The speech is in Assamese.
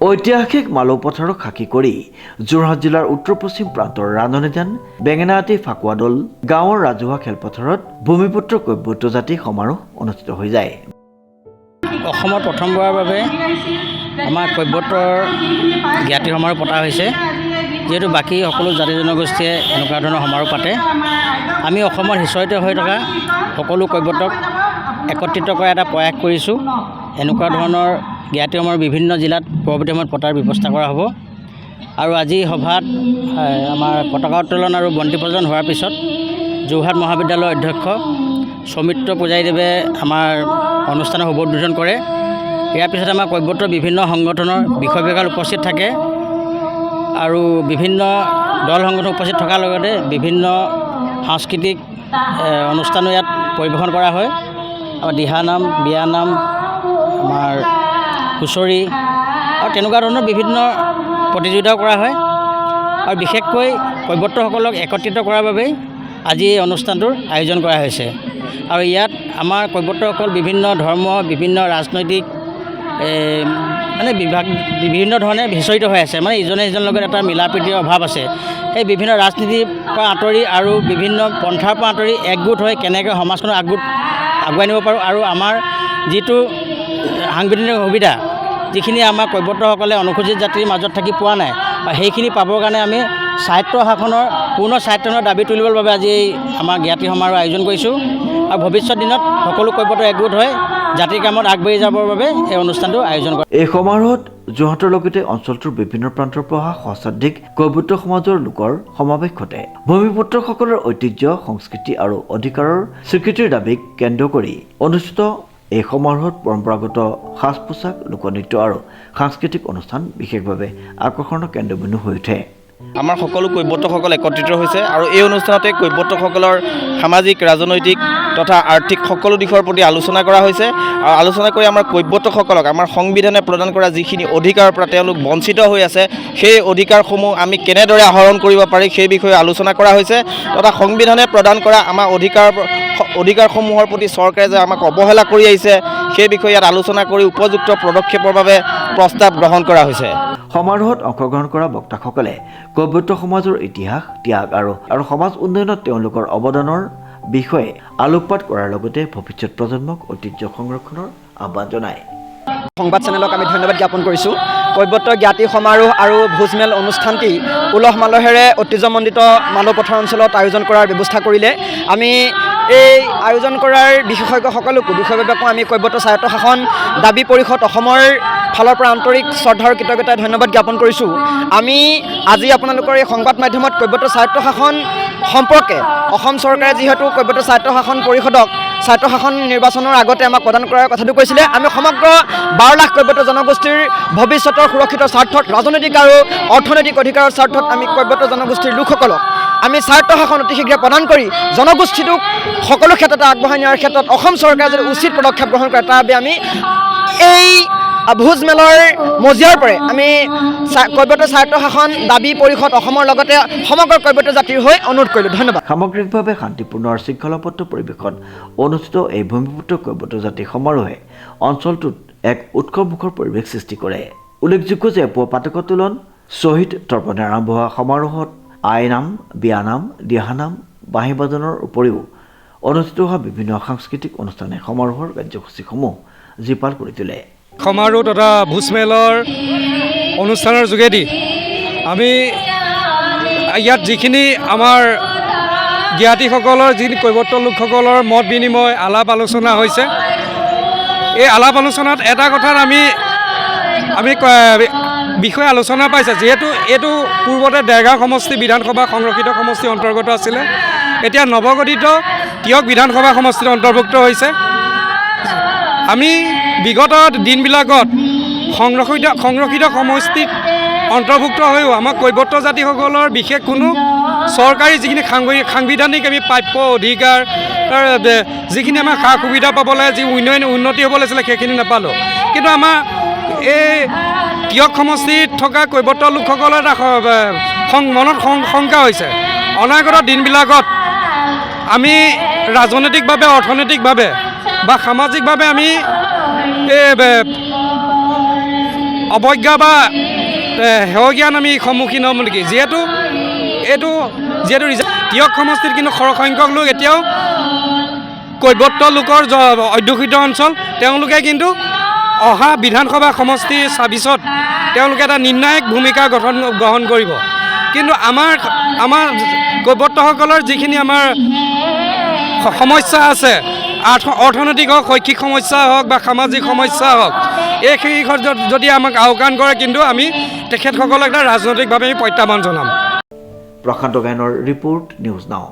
ঐতিহাসিক মালৌ পথাৰক সাক্ষী কৰি যোৰহাট জিলাৰ উত্তৰ পশ্চিম প্ৰান্তৰ ৰাণনীজান বেঙেনাআটি ফাকুৱাদল গাঁৱৰ ৰাজহুৱা খেলপথাৰত ভূমিপুত্ৰ কৈৱৰ্ত জাতি সমাৰোহ অনুষ্ঠিত হৈ যায়। অসমত প্ৰথমবাৰৰ বাবে আমাৰ কৈৱৰ্তৰ জ্ঞাতি সমাৰোহ পতা হৈছে। যিহেতু বাকী সকলো জাতি জনগোষ্ঠীয়ে এনেকুৱা ধৰণৰ সমাৰোহ পাতে, আমি অসমৰ সিঁচৰিত হৈ থকা সকলো কৈৱৰ্তক একত্ৰিত কৰাৰ এটা প্ৰয়াস কৰিছোঁ। এনেকুৱা ধৰণৰ জ্ঞাতি সমাৰোহ বিভিন্ন জিলাত পৰৱৰ্তী সময়ত পতাৰ ব্যৱস্থা কৰা হ'ব। আৰু আজি সভাত আমাৰ পতাকা উত্তোলন আৰু বন্তি প্ৰজ্বলন হোৱাৰ পিছত যোৰহাট মহাবিদ্যালয়ৰ অধ্যক্ষ সৌমিত্ৰ পূজাৰীদেৱে আমাৰ অনুষ্ঠানৰ শুভ উদ্বোধন কৰে। ইয়াৰ পিছত আমাৰ কৈৱৰ্তৰ বিভিন্ন সংগঠনৰ বিষয়ববীয়াসকল উপস্থিত থাকে আৰু বিভিন্ন দল সংগঠন উপস্থিত থকাৰ লগতে বিভিন্ন সাংস্কৃতিক অনুষ্ঠানো ইয়াত পৰিৱেশন কৰা হয়। আমাৰ দিহানাম, বিয়ানাম, আমাৰ হুঁচৰি আৰু তেনেকুৱা ধৰণৰ বিভিন্ন প্ৰতিযোগিতাও কৰা হয়। আৰু বিশেষকৈ কৈৱৰ্তসকলক একত্ৰিত কৰাৰ বাবেই আজি এই অনুষ্ঠানটোৰ আয়োজন কৰা হৈছে। আৰু ইয়াত আমাৰ কৈৱৰ্তসকল বিভিন্ন ধৰ্ম, বিভিন্ন ৰাজনৈতিক বিভিন্ন ধৰণে বিচৰিত হৈ আছে। ইজনে সিজনৰ লগত এটা মিলা প্ৰীতিৰ অভাৱ আছে। সেই বিভিন্ন ৰাজনীতিৰ পৰা আঁতৰি আৰু বিভিন্ন পন্থাৰ পৰা আঁতৰি একগোট হৈ কেনেকৈ সমাজখনক আগুৱাই নিব পাৰোঁ আৰু আমাৰ যিটো সাংবিধানিক সুবিধা যিখিনি আমাৰ কৈৱৰ্তসকলে অনুসূচিত জাতিৰ মাজত থাকি পোৱা নাই, বা সেইখিনি পাবৰ কাৰণে আমি স্বায়ত্ব শাসনৰ পূৰ্ণ স্বায়ত্তৰ দাবী তুলিবৰ বাবে আজি আমাৰ জ্ঞাতি সমাৰোহ আয়োজন কৰিছোঁ। আৰু ভৱিষ্যত দিনত সকলো কৈৱৰ্ত একগোট হৈ জাতিৰ কামত আগবাঢ়ি যাবৰ বাবে এই অনুষ্ঠানটো আয়োজন কৰা। এই সমাৰোহত যোৰহাটৰ লগতে অঞ্চলটোৰ বিভিন্ন প্ৰান্তৰ পৰা অহা সহস্ৰাধিক কৈৱৰ্ত সমাজৰ লোকৰ সমাৱেশ ঘটে। ভূমিপুত্ৰসকলৰ ঐতিহ্য, সংস্কৃতি আৰু অধিকাৰৰ স্বীকৃতিৰ দাবীক কেন্দ্ৰ কৰি অনুষ্ঠিত এই সমাৰোহত পৰম্পৰাগত সাজ পোছাক, লোকনৃত্য আৰু সাংস্কৃতিক অনুষ্ঠান বিশেষভাৱে আকৰ্ষণৰ কেন্দ্ৰবিন্দু হৈ উঠে। আমাৰ সকলো কৈৱৰ্তসকল একত্ৰিত হৈছে আৰু এই অনুষ্ঠানতে কৈৱৰ্তসকলৰ সামাজিক, ৰাজনৈতিক তথা আৰ্থিক সকলো দিশৰ প্ৰতি আলোচনা কৰা হৈছে। আৰু আলোচনা কৰি আমাৰ কৈৱৰ্তসকলক আমাৰ সংবিধানে প্ৰদান কৰা যিখিনি অধিকাৰৰ পৰা তেওঁলোক বঞ্চিত হৈ আছে, সেই অধিকাৰসমূহ আমি কেনেদৰে আহৰণ কৰিব পাৰি সেই বিষয়ে আলোচনা কৰা হৈছে। তথা সংবিধানে প্ৰদান কৰা আমাৰ অধিকাৰসমূহৰ প্ৰতি চৰকাৰে যে আমাক অৱহেলা কৰি আহিছে, সেই বিষয়ে ইয়াত আলোচনা কৰি উপযুক্ত পদক্ষেপৰ বাবে প্ৰস্তাৱ গ্ৰহণ কৰা হৈছে। সমাৰোহত অংশগ্ৰহণ কৰা বক্তাসকলে কৈৱৰ্ত সমাজৰ ইতিহাস, ত্যাগ আৰু সমাজ উন্নয়নত তেওঁলোকৰ অৱদানৰ বিষয়ে আলোকপাত কৰাৰ লগতে ভৱিষ্যত প্ৰজন্মক ঐতিহ্য সংৰক্ষণৰ আহ্বান জনায়। সংবাদ চেনেলক আমি ধন্যবাদ জ্ঞাপন কৰিছোঁ। কৈৱৰ্ত জ্ঞাতি সমাৰোহ আৰু ভোজমেল অনুষ্ঠানটি উলহ মালহেৰে ঐতিহ্যমণ্ডিত মালৌ পথাৰ অঞ্চলত আয়োজন কৰাৰ ব্যৱস্থা কৰিলে। আমি এই আয়োজন কৰাৰ বিশেষজ্ঞসকলকো বিষয়ববীয়াকো আমি কৈৱৰ্ত স্বায়ত্ত শাসন দাবী পৰিষদ অসমৰ ফালৰ পৰা আন্তৰিক শ্ৰদ্ধা আৰু কৃতজ্ঞতাৰে ধন্যবাদ জ্ঞাপন কৰিছোঁ। আমি আজি আপোনালোকৰ এই সংবাদ মাধ্যমত কৈৱৰ্ত স্বায়ত্ত শাসন সম্পৰ্কে অসম চৰকাৰে যিহেতু কৈৱৰ্ত স্বায়ত্ত শাসন পৰিষদক স্বায়ত্ত শাসন নিৰ্বাচনৰ আগতে আমাক প্ৰদান কৰাৰ কথাটো কৈছিলে, আমি সমগ্ৰ 12 লাখ কৈৱৰ্ত জনগোষ্ঠীৰ ভৱিষ্যতৰ সুৰক্ষিত স্বাৰ্থত, ৰাজনৈতিক আৰু অৰ্থনৈতিক অধিকাৰৰ স্বাৰ্থত আমি কৈৱৰ্ত জনগোষ্ঠীৰ লোকসকলক আমি স্বায়ত্ত শাসন অতি শীঘ্ৰে প্ৰদান কৰি জনগোষ্ঠীটোক সকলো ক্ষেত্ৰতে আগবঢ়াই নিয়াৰ ক্ষেত্ৰত অসম চৰকাৰে যদি উচিত পদক্ষেপ গ্ৰহণ কৰে, তাৰ বাবে আমি এই ভোজমেলৰ মজিয়াৰ পৰাই আমি কৈৱৰ্ত স্বায়ত্ত শাসন দাবী পৰিষদ অসমৰ লগতে সমগ্ৰ কৈৱৰ্ত জাতিৰ হৈ অনুৰোধ কৰিলোঁ। ধন্যবাদ। সামগ্ৰিকভাৱে শান্তিপূৰ্ণ আৰু শৃংখলাবদ্ধ পৰিৱেশত অনুষ্ঠিত এই ভূমিপুত্ৰ কৈৱৰ্ত জাতি সমাৰোহে অঞ্চলটোত এক উৎসৱমুখৰ পৰিৱেশ সৃষ্টি কৰে। উল্লেখযোগ্য যে পুৱা পাতকোত্তোলন, শ্বহীদ তৰ্পণে আৰম্ভ হোৱা সমাৰোহত আইনাম, বিয়ানাম, দিহানাম, বাঁহী বাদনৰ উপৰিও অনুষ্ঠিত হোৱা বিভিন্ন সাংস্কৃতিক অনুষ্ঠানে সমাৰোহৰ কাৰ্যসূচীসমূহ জীপাল কৰি তোলে। সমাৰোহ তথা ভোজমেলৰ অনুষ্ঠানৰ যোগেদি আমি ইয়াত যিখিনি আমাৰ জ্ঞাতিসকলৰ যিখিনি কৈৱৰ্ত লোকসকলৰ মত বিনিময়, আলাপ আলোচনা হৈছে, এই আলাপ আলোচনাত এটা কথাত আমি বিষয়ে আলোচনা পাইছে। যিহেতু এইটো পূৰ্বতে দেৰগাঁও সমষ্টি বিধানসভা সংৰক্ষিত সমষ্টিৰ অন্তৰ্গত আছিলে, এতিয়া নৱগঠিত তিয়ক বিধানসভা সমষ্টিত অন্তৰ্ভুক্ত হৈছে। আমি বিগত দিনবিলাকত সংৰক্ষিত সমষ্টিত অন্তৰ্ভুক্ত হৈও আমাৰ কৈৱৰ্ত জাতিসকলৰ বিশেষ কোনো চৰকাৰী যিখিনি সাংবিধানিক আমি প্ৰাপ্য অধিকাৰ, যিখিনি আমাৰ সা সুবিধা পাব লাগে, যি উন্নতি হ'ব লাগিছিলে, সেইখিনি নাপালোঁ। কিন্তু আমাৰ এই তিয়ক সমষ্টিত থকা কৈৱৰ্ত লোকসকলৰ এটা মনত শংকা হৈছে, অনাগত দিনবিলাকত আমি ৰাজনৈতিকভাৱে, অৰ্থনৈতিকভাৱে বা সামাজিকভাৱে আমি অৱজ্ঞা বা হেয়জ্ঞান আমি সন্মুখীন হ'ম নেকি যিহেতু তিয়ক সমষ্টিত কিন্তু সৰহসংখ্যক লোক এতিয়াও কৈৱৰ্ত লোকৰ অধ্যুষিত অঞ্চল তেওঁলোকে কিন্তু অহা বিধানসভা সমষ্টিৰ ২৬ত তেওঁলোকে এটা নিৰ্ণায়ক ভূমিকা গ্ৰহণ কৰিব কিন্তু আমাৰ কৈৱৰ্তসকলৰ যিখিনি আমাৰ সমস্যা আছে অৰ্থনৈতিক হওক শৈক্ষিক সমস্যা হওক বা সামাজিক সমস্যা হওক এইখিনি যদি আমাক আওকাণ কৰে কিন্তু আমি তেখেতসকলক এটা ৰাজনৈতিকভাৱে প্ৰত্যাহ্বান জনাম প্ৰশান্ত গায়নৰ ৰিপৰ্ট নিউজ নাও।